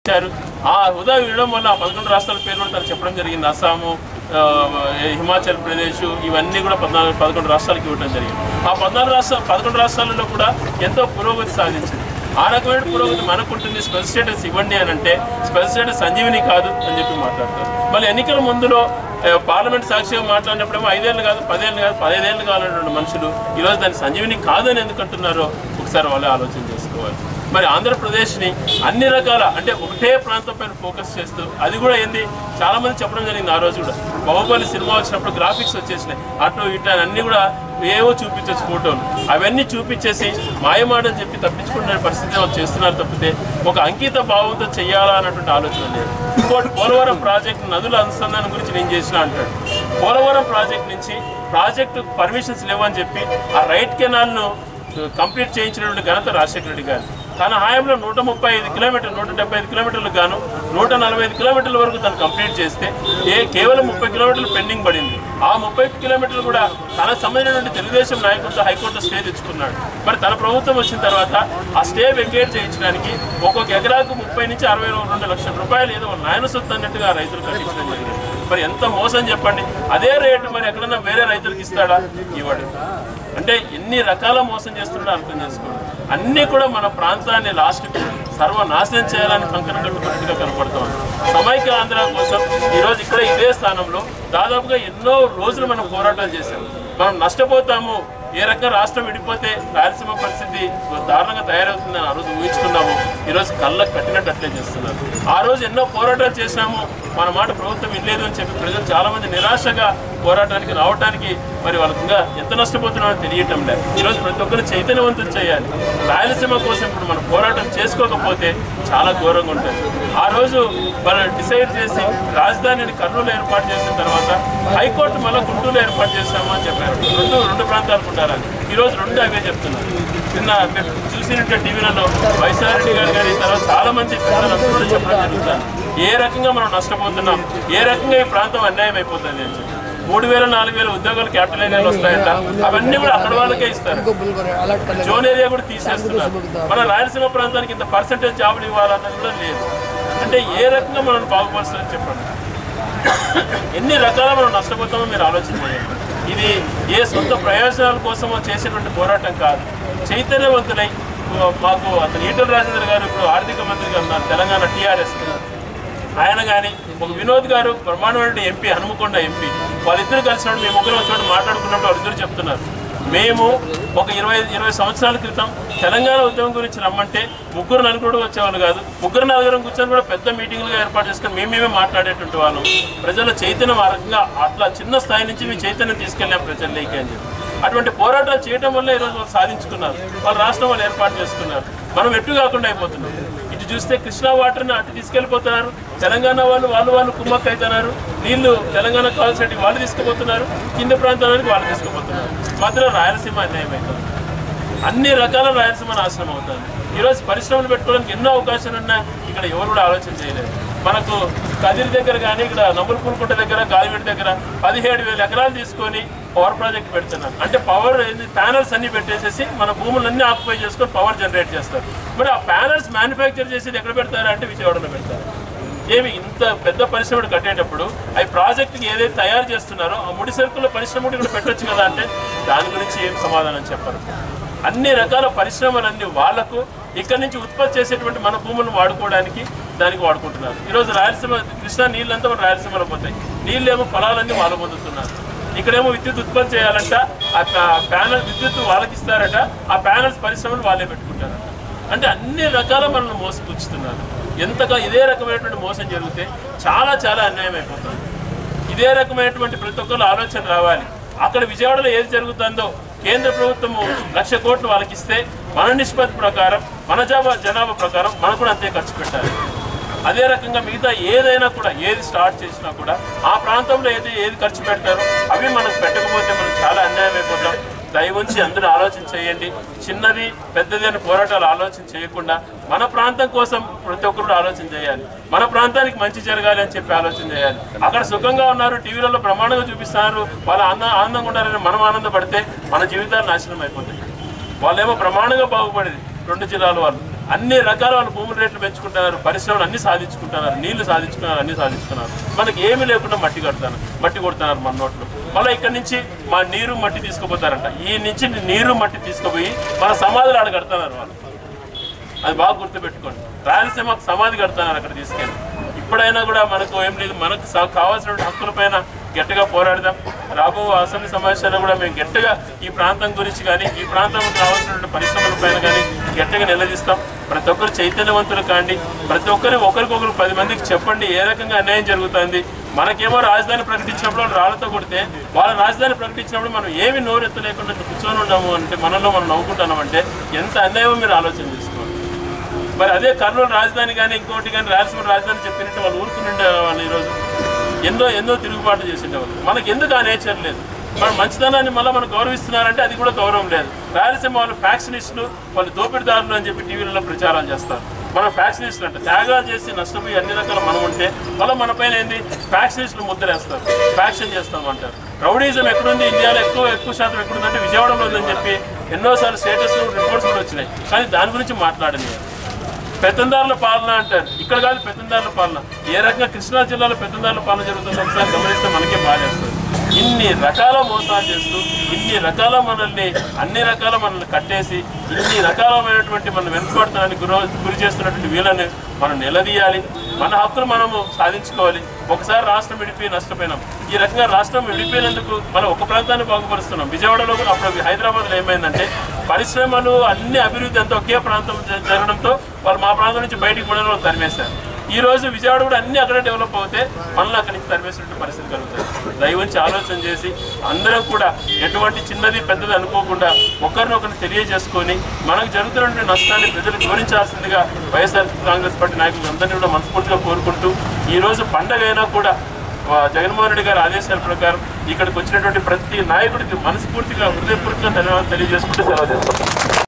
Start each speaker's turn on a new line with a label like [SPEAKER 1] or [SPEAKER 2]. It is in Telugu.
[SPEAKER 1] ఆ హుదా వినడం వల్ల 11 రాష్ట్రాల పేర్లు తను చెప్పడం జరిగింది. అస్సాము, హిమాచల్ ప్రదేశ్ ఇవన్నీ కూడా 11 రాష్ట్రాలకి ఇవ్వడం జరిగింది. ఆ 11 రాష్ట్రాలలో కూడా ఎంతో పురోగతి సాధించింది. ఆ రకమైన పురోగతి మనకుంటుంది. స్పెషల్ స్టేటస్ ఇవ్వండి అని అంటే స్పెషల్ స్టేటస్ సంజీవిని కాదు అని చెప్పి మాట్లాడతారు. మళ్ళీ ఎన్నికల ముందులో పార్లమెంట్ సాక్షిగా మాట్లాడినప్పుడేమో 5 ఏళ్ళు కాదు 10 ఏళ్ళు కాదు 15 ఏళ్ళు కావాలన్నటువంటి మనుషులు ఈరోజు దాన్ని సంజీవిని కాదని ఎందుకు అంటున్నారో ఒకసారి వాళ్ళే ఆలోచన చేసుకోవాలి. మరి ఆంధ్రప్రదేశ్ని అన్ని రకాల అంటే ఒకటే ప్రాంతం పైన ఫోకస్ చేస్తూ అది కూడా ఏంది చాలామంది చెప్పడం జరిగింది. ఆ రోజు కూడా బాహుబలి సినిమా వచ్చినప్పుడు గ్రాఫిక్స్ వచ్చేసినాయి, అటు ఇటు అన్నీ కూడా ఏవో చూపించచ్చు ఫోటోలు, అవన్నీ చూపించేసి మాయమాటని చెప్పి తప్పించుకునే పరిస్థితి వాళ్ళు చేస్తున్నారు తప్పితే ఒక అంకిత భావంతో చేయాలా అన్నటువంటి ఆలోచన లేదు. ఇంకోటి పోలవరం ప్రాజెక్టు నదుల అనుసంధానం గురించి నేను చేసిన అంటాడు. పోలవరం ప్రాజెక్ట్ నుంచి ప్రాజెక్టు పర్మిషన్స్ లేవని చెప్పి ఆ రైట్ కెనాల్ను కంప్లీట్ చేయించినటువంటి ఘనత రాజశేఖర రెడ్డి గారు. తన హాయంలో 135 కిలోమీటర్లు 175 కిలోమీటర్లకు గాను 145 కిలోమీటర్ల వరకు తను కంప్లీట్ చేస్తే కేవలం 30 కిలోమీటర్లు పెండింగ్ పడింది. ఆ 30 కిలోమీటర్లు కూడా తనకు సంబంధించినటువంటి తెలుగుదేశం నాయకులతో హైకోర్టు స్టే తెచ్చుకున్నాడు. మరి తన ప్రభుత్వం వచ్చిన తర్వాత ఆ స్టే వెకేట్ చేయించడానికి ఒక్కొక్క ఎకరాకు 30 నుంచి 62 లక్షల రూపాయలు ఏదో నాయన సొత్తు అన్నట్టుగా రైతులు కట్టించడం జరిగింది. మరి ఎంత మోసం చెప్పండి. అదే రేటు మరి ఎక్కడన్నా వేరే రైతులకు ఇస్తాడా? ఇవ్వడు. అంటే ఎన్ని రకాల మోసం చేస్తున్నాడో అర్థం చేసుకోండి. అన్నీ కూడా మన ప్రాంతాన్ని లాస్ట్కి సర్వనాశనం చేయాలని కంకణ కట్టుకున్నట్టుగా కనపడుతుంది. సమైక్య ఆంధ్ర కోసం ఈరోజు ఇక్కడ ఇదే స్థానంలో దాదాపుగా ఎన్నో రోజులు మనం పోరాటాలు చేశాము. మనం నష్టపోతాము, ఏ రకంగా రాష్ట్రం విడిపోతే రాయలసీమ పరిస్థితి దారుణంగా తయారవుతుందని ఆ రోజు ఊహించుకున్నాము. ఈరోజు కళ్ళకు కట్టినట్టు అట్లే చేస్తున్నారు. ఆ రోజు ఎన్నో పోరాటాలు చేసినాము, మన మాట ప్రభుత్వం వినలేదు అని చెప్పి ప్రజలు చాలామంది నిరాశగా పోరాటానికి రావడానికి మరి వాళ్ళకి ఇంకా ఎంత నష్టపోతున్నామో తెలియటం లేదు. ఈరోజు ప్రతి ఒక్కరు చైతన్యవంతులు చేయాలి. రాయలసీమ కోసం ఇప్పుడు మనం పోరాటం చేసుకోకపోతే చాలా ఘోరంగా ఉంటుంది. ఆ రోజు మనం డిసైడ్ చేసి రాజధానిని కర్నూలు ఏర్పాటు చేసిన తర్వాత హైకోర్టు మళ్ళీ గుంటూరులో ఏర్పాటు చేస్తాము అని చెప్పారు. రెండు ప్రాంతాలకు ఉంటారని ఈరోజు రెండు అవే చెప్తున్నారు. నిన్న మీరు చూసినట్టు టీవీలలో వైఎస్ఆర్రెడ్డి గారు కానీ తర్వాత చాలా మంది అందరూ చెప్పడం జరుగుతుంది. ఏ రకంగా మనం నష్టపోతున్నాం, ఏ రకంగా ఈ ప్రాంతం అన్యాయం అయిపోతుంది అని చెప్పి 3000-4000 ఉద్యోగాలు క్యాపిటల్ ఏరియాలో వస్తాయంట. అవన్నీ కూడా అక్కడ వాళ్ళకే ఇస్తారు. జోన్ ఏరియా కూడా తీసేస్తున్నారు. మన రాయలసీమ ప్రాంతానికి ఇంత పర్సెంటేజ్ జాబులు ఇవ్వాలన్నది కూడా లేదు. అంటే ఏ రకంగా మనం బాగుపరుస్తుందని చెప్పండి. ఎన్ని రకాల మనం నష్టపోతామో మీరు ఆలోచన చేయండి. ఇది ఏ సొంత ప్రయోజనాల కోసమో చేసేటువంటి పోరాటం కాదు. చైతన్యవంతులై మాకు అతను ఈటల రాజేంద్ర గారు ఇప్పుడు ఆర్థిక మంత్రిగా ఉన్నారు తెలంగాణ టీఆర్ఎస్. ఆయన కానీ ఒక వినోద్ గారు బ్రహ్మాండమైన ఎంపీ, హనుమకొండ ఎంపీ, వాళ్ళిద్దరు కలిసినప్పుడు మేము ముగ్గురు వచ్చి మాట్లాడుకున్నప్పుడు వాళ్ళిద్దరు చెప్తున్నారు, మేము ఒక 20 సంవత్సరాల క్రితం తెలంగాణ ఉద్యమం గురించి రమ్మంటే 3-4 వచ్చేవాళ్ళు కాదు, 3-4 కూర్చొని కూడా పెద్ద మీటింగ్లుగా ఏర్పాటు చేసుకొని మేమేమే మాట్లాడేటువంటి వాళ్ళం. ప్రజల చైతన్యం ఆ రకంగా అట్లా చిన్న స్థాయి నుంచి మీ చైతన్యం తీసుకెళ్ళాం ప్రజల్లోకి అని చెప్పి అటువంటి పోరాటాలు చేయడం వల్ల ఈరోజు వాళ్ళు సాధించుకున్నారు. వాళ్ళ రాష్ట్రం వాళ్ళు ఏర్పాటు చేసుకున్నారు. మనం ఎటు కాకుండా అయిపోతున్నాం. ఇటు చూస్తే కృష్ణా వాటర్ని అటు తీసుకెళ్ళిపోతున్నారు. తెలంగాణ వాళ్ళు కుమ్మక్క అవుతున్నారు. నీళ్లు తెలంగాణ కావాల్సిన వాళ్ళు తీసుకుపోతున్నారు, కింద ప్రాంతానికి వాళ్ళు తీసుకుపోతున్నారు. మధ్యలో రాయలసీమ అన్యాయం అవుతుంది. అన్ని రకాల రాయలసీమ నాశనం అవుతుంది. ఈరోజు పరిశ్రమలు పెట్టుకోవడానికి ఎన్నో అవకాశాలు ఉన్నాయి. ఇక్కడ ఎవరు కూడా ఆలోచన చేయలేదు. మనకు కదిరి దగ్గర కానీ ఇక్కడ నమ్మలపూలకుంట దగ్గర గాలివీడి దగ్గర 17,000 ఎకరాలు తీసుకొని పవర్ ప్రాజెక్ట్ పెడుతున్నారు. అంటే పవర్ ప్యానల్స్ అన్ని పెట్టేసేసి మన భూములన్నీ ఆక్యుపై చేసుకొని పవర్ జనరేట్ చేస్తారు. మరి ఆ ప్యానల్స్ మ్యానుఫ్యాక్చర్ చేసేది ఎక్కడ పెడతారు అంటే విజయవాడలో పెడతారు. ఏమి ఇంత పెద్ద పరిశ్రమలు కట్టేటప్పుడు అవి ప్రాజెక్టుకి ఏదైతే తయారు చేస్తున్నారో ఆ ముడి సరుకుల పరిశ్రమ కూడా ఇక్కడ పెట్టొచ్చు కదా అంటే దాని గురించి ఏం సమాధానం చెప్పరు. అన్ని రకాల పరిశ్రమలన్నీ వాళ్లకు ఇక్కడి నుంచి ఉత్పత్తి చేసేటువంటి మన భూములను వాడుకోవడానికి దానికి వాడుకుంటున్నారు. ఈరోజు రాయలసీమ కృష్ణా నీళ్ళంతా మన రాయలసీమలో పోతాయి. నీళ్ళేమో పొలాలన్నీ వాళ్ళు పొందుతున్నారు. ఇక్కడేమో విద్యుత్ ఉత్పత్తి చేయాలంట, ఆ ప్యానల్ విద్యుత్ వాళ్ళకి ఇస్తారట, ఆ ప్యానల్స్ పరిశ్రమలు వాళ్ళే పెట్టుకుంటారట. అంటే అన్ని రకాల మనల్ని మోసపుచ్చుతున్నారు. ఎంతగా ఇదే రకమైనటువంటి మోసం జరిగితే చాలా చాలా అన్యాయం అయిపోతుంది. ఇదే రకమైనటువంటి ప్రతి ఒక్కరు ఆలోచన రావాలి. అక్కడ విజయవాడలో ఏది జరుగుతుందో కేంద్ర ప్రభుత్వము 1,00,000 కోట్లు వాళ్ళకి ఇస్తే మన నిష్పత్తి ప్రకారం మన జనాభా ప్రకారం మనం కూడా అంతే ఖర్చు పెట్టాలి. అదే రకంగా మిగతా ఏదైనా కూడా ఏది స్టార్ట్ చేసినా కూడా ఆ ప్రాంతంలో ఏది ఖర్చు పెడతారో అవి మనకు పెట్టకపోతే మనం చాలా అన్యాయం అయిపోతాం. దయవుంచి అందరూ ఆలోచన చేయండి. చిన్నది పెద్దది అని పోరాటాలు ఆలోచన చేయకుండా మన ప్రాంతం కోసం ప్రతి ఒక్కరు ఆలోచన చేయాలి. మన ప్రాంతానికి మంచి జరగాలి అని చెప్పి ఆలోచన చేయాలి. అక్కడ సుఖంగా ఉన్నారు, టీవీలలో బ్రహ్మాండంగా చూపిస్తున్నారు, వాళ్ళు ఆనందంగా ఉండాలని మనం ఆనందపడితే మన జీవితాలు నాశనం అయిపోతాయి. వాళ్ళేమో బ్రహ్మాండంగా బాగుపడేది 2 జిల్లాల వాళ్ళు, అన్ని రకాల వాళ్ళు భూముల రేట్లు పెంచుకుంటున్నారు, పరిశ్రమలు అన్ని సాధించుకుంటున్నారు, నీళ్లు సాధించుకున్నారు, అన్ని సాధించుకున్నారు. మనకి ఏమీ లేకుండా మట్టి కొడుతున్నారు మన నోట్లో. మళ్ళీ ఇక్కడ నుంచి మా నీరు మట్టి తీసుకుపోతారంట. ఈ నుంచి నీరు మట్టి తీసుకుపోయి మన సమాధులు ఆడ కడుతున్నారు వాళ్ళు. అది బాగా గుర్తుపెట్టుకోండి. రాయలసీమకు సమాధి కడుతున్నారు అక్కడ తీసుకెళ్ళి. ఇప్పుడైనా కూడా మనకు ఏం లేదు, మనకు కావాల్సిన హక్కులపైన గట్టిగా పోరాడదాం. రాబో అసెంబ్లీ సమావేశాల్లో కూడా మేము గట్టిగా ఈ ప్రాంతం గురించి కానీ ఈ ప్రాంతంలో కావాల్సినటువంటి పరిశ్రమల పైన కానీ గట్టిగా నిలదీస్తాం. ప్రతి ఒక్కరు చైతన్యవంతులు కాండి, ప్రతి ఒక్కరు ఒకరికొకరు 10 మందికి చెప్పండి ఏ రకంగా అన్యాయం జరుగుతుంది. మనకేమో రాజధాని ప్రకటించినప్పుడు వాళ్ళు రాళ్లతో కొడితే, వాళ్ళ రాజధాని ప్రకటించినప్పుడు మనం ఏమి నోరెత్తలేకుండా కూర్చొని ఉన్నాము అంటే, మనలో మనం నవ్వుకుంటున్నామంటే ఎంత అన్యాయమో మీరు ఆలోచన చేసుకోండి. మరి అదే కర్నూలు రాజధాని కానీ ఇంకోటి కానీ రాయలసీమ రాజధాని చెప్పినట్టు వాళ్ళు ఊరుకుని వాళ్ళు ఈరోజు ఎన్నో తిరుగుబాటు చేసేవాళ్ళు. మనకి ఎందుకు ఆ నేచర్ లేదు. మన మంచితనాన్ని మళ్ళీ మనం గౌరవిస్తున్నారంటే అది కూడా గౌరవం లేదు. రాయలసీమ వాళ్ళు ఫ్యాక్షనిస్టులు, వాళ్ళు దోపిడిదారులు అని చెప్పి టీవీలలో ప్రచారాలు చేస్తారు. మనం ఫ్యాక్షనిస్టులు అంటే త్యాగాలు చేసి నష్టపోయి అన్ని రకాల మనం ఉంటే మళ్ళీ మన పైన ఏంది ఫ్యాక్షనిస్టులు ముద్రేస్తారు, ఫ్యాక్షన్ చేస్తామంటారు. రౌడీజం ఎక్కడుంది ఇండియాలో ఎక్కువ శాతం ఎక్కడుందంటే విజయవాడలో ఉందని చెప్పి ఎన్నోసార్లు స్టేటస్ రిపోర్ట్స్ కూడా వచ్చినాయి. కానీ దాని గురించి మాట్లాడింది. పెత్తందారుల పాలన అంటారు, ఇక్కడ కాదు పెత్తందారుల పాలన. ఏ రకంగా కృష్ణా జిల్లాలో పెత్తందారుల పాలన జరుగుతుందో ఒకసారి గమనిస్తే మనకే బాధేస్తుంది. ఇన్ని రకాల మోసాలు చేస్తూ, ఇన్ని రకాల అన్ని రకాల మనల్ని కట్టేసి, ఇన్ని రకాలమైనటువంటి మన వెనుకబడతానికి గురి చేస్తున్నటువంటి వీళ్ళని మనం నిలదీయాలి. మన హక్కులు మనము సాధించుకోవాలి. ఒకసారి రాష్ట్రం విడిపోయి నష్టపోయినాం. ఈ రకంగా రాష్ట్రం విడిపోయినందుకు మనం ఒక ప్రాంతాన్ని బాగుపరుస్తున్నాం. విజయవాడలో కూడా అప్పుడు హైదరాబాద్లో ఏమైందంటే పరిశ్రమలు అన్ని అభివృద్ధి అంతా ఒకే ప్రాంతం జరగడంతో వాళ్ళు మా ప్రాంతం నుంచి బయటికి కూడా తరిమేశారు. ఈ రోజు విజయవాడ కూడా అన్ని అక్కడే డెవలప్ అవుతే మనల్ని అక్కడి నుంచి తరిమేసినట్టు పరిస్థితి కలుగుతుంది. దయవుంచి ఆలోచన చేసి అందరం కూడా ఎటువంటి చిన్నది పెద్దది అనుకోకుండా ఒకరినొకరిని తెలియజేసుకొని మనకు జరుగుతున్నటువంటి నష్టాన్ని ప్రజలకు వివరించాల్సిందిగా వైఎస్ఆర్ కాంగ్రెస్ పార్టీ నాయకులు అందరినీ కూడా మనస్ఫూర్తిగా కోరుకుంటూ, ఈరోజు పండగ అయినా కూడా జగన్మోహన్ రెడ్డి గారి ఆదేశాల ప్రకారం ఇక్కడికి వచ్చినటువంటి ప్రతి నాయకుడికి మనస్ఫూర్తిగా హృదయపూర్వకంగా ధన్యవాదాలు తెలియజేసుకుంటూ సెలవు చేస్తాం.